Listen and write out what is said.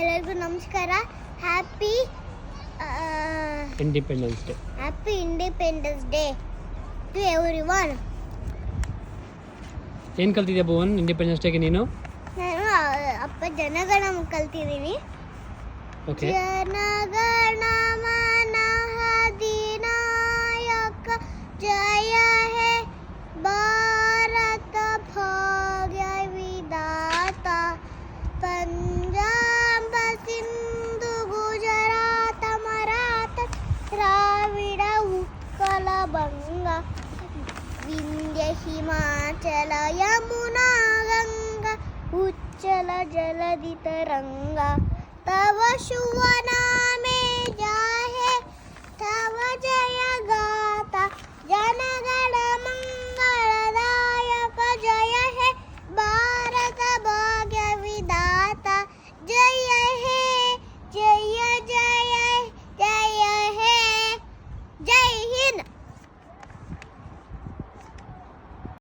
ಎಲ್ಲರಿಗೂ ನಮಸ್ಕಾರ. Happy independence day to everyone. ಏನು ಕಲ್ತಿದ್ಯಾ ಭುವನ್ ಇಂಡಿಪೆಂಡೆನ್ಸ್ ಡೇಗೆ ನೀನು? ನಾನು ಅಪ್ಪ ಜನಗಣಮ ಕಲ್ತಿದ್ದೀನಿ. ಓಕೆ. ಜನಗಣಮನ ಅಧಿನಾಯಕ ಜಯ ಹೇ ಭಾರತ ಭಾಗ್ಯ ವಿಧಾತ ಪಂಜಾಬ ಸಿಂಧು ಗುಜರಾತ ಮರಾಠ ದ್ರಾವಿಡ ಉತ್ಕಲ ಬಂಗ ವಿಂಧ್ಯ ಹಿಮಾಚಲ ಯಮುನಾ ಗಂಗಾ ಉಚ್ಚಲ ಜಲಧಿ ತರಂಗ ತವ ಶುವನ